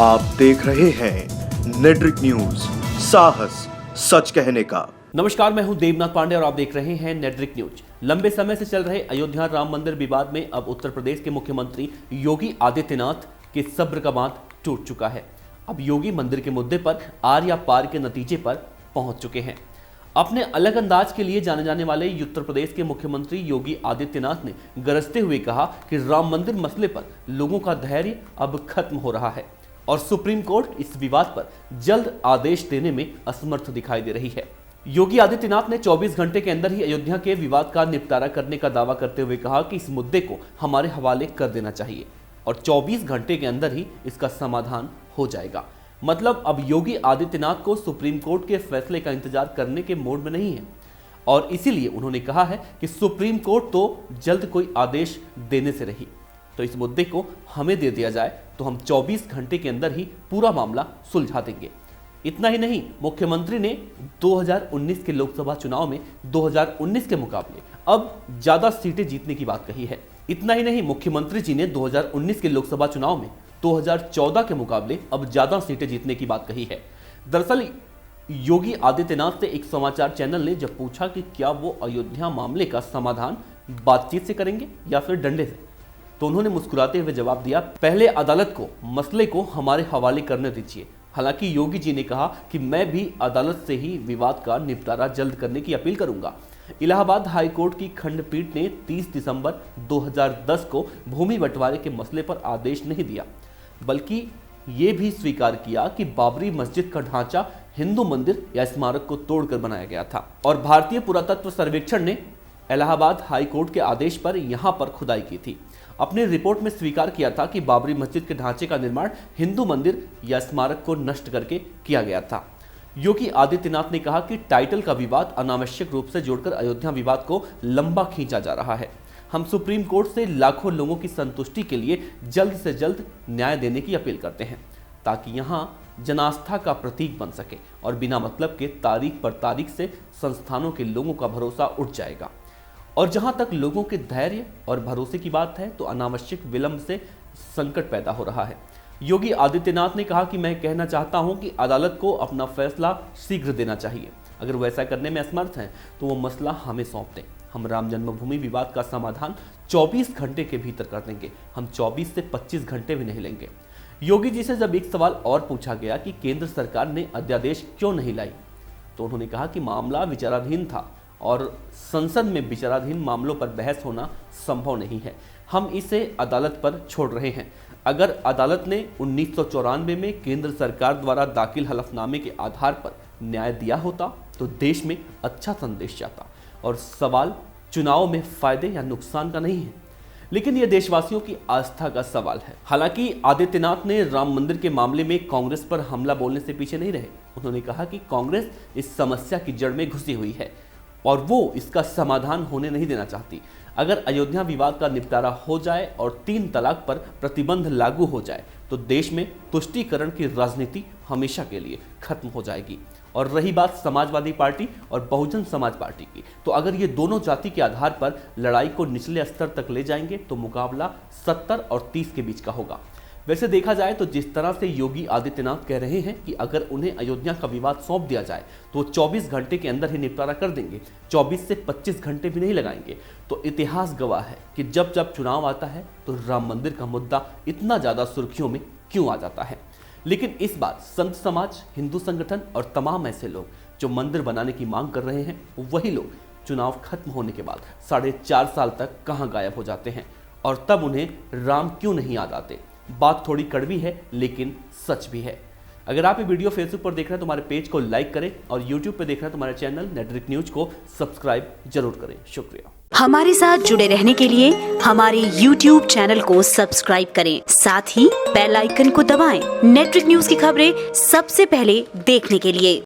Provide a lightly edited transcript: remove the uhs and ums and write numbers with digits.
आप देख रहे हैं नेट्रिक न्यूज, साहस सच कहने का। नमस्कार, मैं हूं देवनाथ पांडे और आप देख रहे हैं नेट्रिक न्यूज। लंबे समय से चल रहे अयोध्या राम मंदिर विवाद में अब उत्तर प्रदेश के मुख्यमंत्री योगी आदित्यनाथ के सब्र का बांध टूट चुका है। अब योगी मंदिर के मुद्दे पर आर या पार के नतीजे पर पहुंच चुके हैं। अपने अलग अंदाज के लिए जाने जाने वाले उत्तर प्रदेश के मुख्यमंत्री योगी आदित्यनाथ ने गरजते हुए कहा कि राम मंदिर मसले पर लोगों का धैर्य अब खत्म हो रहा है और सुप्रीम कोर्ट इस विवाद पर जल्द आदेश देने में असमर्थ दिखाई दे रही है। योगी आदित्यनाथ ने 24 घंटे के अंदर ही अयोध्या के विवाद का निपटारा करने का दावा करते हुए कहा कि इस मुद्दे को हमारे हवाले कर देना चाहिए और 24 घंटे के अंदर ही इसका समाधान हो जाएगा। मतलब अब योगी आदित्यनाथ को सुप्रीम कोर्ट के फैसले का इंतजार करने के मोड में नहीं है और इसीलिए उन्होंने कहा है कि सुप्रीम कोर्ट तो जल्द कोई आदेश देने से रही, तो इस मुद्दे को हमें दे दिया जाए तो हम 24 घंटे के अंदर ही पूरा मामला सुलझा देंगे। इतना ही नहीं, मुख्यमंत्री ने 2019 के लोकसभा चुनाव में 2019 के मुकाबले अब ज्यादा सीटें जीतने की बात कही है। इतना ही नहीं, मुख्यमंत्री जी ने 2019 के लोकसभा चुनाव में 2014 के मुकाबले अब ज्यादा सीटें जीतने की बात कही है। दरअसल योगी आदित्यनाथ से एक समाचार चैनल ने जब पूछा कि क्या वो अयोध्या मामले का समाधान बातचीत से करेंगे या फिर डंडे से, तो उन्होंने मुस्कुराते हुए जवाब दिया, पहले अदालत को मसले को हमारे हवाले करने दीजिए। हालांकि योगी जी ने कहा कि मैं भी अदालत से ही विवाद का निपटारा जल्द करने की अपील करूंगा। इलाहाबाद हाई कोर्ट की खंडपीठ ने 30 दिसंबर 2010 को भूमि बंटवारे के मसले पर आदेश नहीं दिया, बल्कि ये भी स्वीकार किया कि बाबरी मस्जिद का ढांचा हिंदू मंदिर या स्मारक को तोड़कर बनाया गया था और भारतीय पुरातत्व सर्वेक्षण ने इलाहाबाद हाई कोर्ट के आदेश पर यहां पर खुदाई की थी। अपनी रिपोर्ट में स्वीकार किया था कि बाबरी मस्जिद के ढांचे का निर्माण हिंदू मंदिर या स्मारक को नष्ट करके किया गया था। योगी आदित्यनाथ ने कहा कि टाइटल का विवाद अनावश्यक रूप से जोड़कर अयोध्या विवाद को लंबा खींचा जा रहा है। हम सुप्रीम कोर्ट से लाखों लोगों की संतुष्टि के लिए जल्द से जल्द न्याय देने की अपील करते हैं ताकि यहाँ जनास्था का प्रतीक बन सके और बिना मतलब के तारीख पर तारीख से संस्थानों के लोगों का भरोसा उठ जाएगा। और जहां तक लोगों के धैर्य और भरोसे की बात है तो अनावश्यक विलंब से संकट पैदा हो रहा है। योगी आदित्यनाथ ने कहा कि मैं कहना चाहता हूं कि अदालत को अपना फैसला शीघ्र देना चाहिए। अगर वो ऐसा करने में असमर्थ हैं तो वो मसला हमें सौंप दें। हम राम जन्मभूमि विवाद का समाधान 24 घंटे के भीतर कर देंगे। हम 24 से 25 घंटे भी नहीं लेंगे। योगी जी से जब एक सवाल और पूछा गया कि केंद्र सरकार ने अध्यादेश क्यों नहीं लाई, तो उन्होंने कहा कि मामला विचाराधीन था और संसद में विचाराधीन मामलों पर बहस होना संभव नहीं है। हम इसे अदालत पर छोड़ रहे हैं। अगर अदालत ने 1994 में केंद्र सरकार द्वारा दाखिल हलफनामे के आधार पर न्याय दिया होता तो देश में अच्छा संदेश जाता और सवाल चुनाव में फायदे या नुकसान का नहीं है, लेकिन यह देशवासियों की आस्था का सवाल है। हालांकि आदित्यनाथ ने राम मंदिर के मामले में कांग्रेस पर हमला बोलने से पीछे नहीं रहे। उन्होंने कहा कि कांग्रेस इस समस्या की जड़ में घुसी हुई है और वो इसका समाधान होने नहीं देना चाहती। अगर अयोध्या विवाद का निपटारा हो जाए और 3 तलाक पर प्रतिबंध लागू हो जाए तो देश में तुष्टीकरण की राजनीति हमेशा के लिए खत्म हो जाएगी। और रही बात समाजवादी पार्टी और बहुजन समाज पार्टी की, तो अगर ये दोनों जाति के आधार पर लड़ाई को निचले स्तर तक ले जाएंगे तो मुकाबला 70 और 30 के बीच का होगा। वैसे देखा जाए तो जिस तरह से योगी आदित्यनाथ कह रहे हैं कि अगर उन्हें अयोध्या का विवाद सौंप दिया जाए तो 24 घंटे के अंदर ही निपटारा कर देंगे, 24 से 25 घंटे भी नहीं लगाएंगे, तो इतिहास गवाह है कि जब जब चुनाव आता है तो राम मंदिर का मुद्दा इतना ज्यादा सुर्खियों में क्यों आ जाता है। लेकिन इस बार संत समाज, हिंदू संगठन और तमाम ऐसे लोग जो मंदिर बनाने की मांग कर रहे हैं, वही लोग चुनाव खत्म होने के बाद 4.5 साल तक कहां गायब हो जाते हैं और तब उन्हें राम क्यों नहीं याद आते। बात थोड़ी कड़वी है लेकिन सच भी है। अगर आप ये वीडियो फेसबुक पर देख रहे हैं तो हमारे पेज को लाइक करें और यूट्यूब पर देख रहे हैं तो हमारे चैनल नेट्रिक न्यूज को सब्सक्राइब जरूर करें। शुक्रिया। हमारे साथ जुड़े रहने के लिए हमारे YouTube चैनल को सब्सक्राइब करें, साथ ही बेल आइकन को दबाएं। नेट्रिक न्यूज की खबरें सबसे पहले देखने के लिए।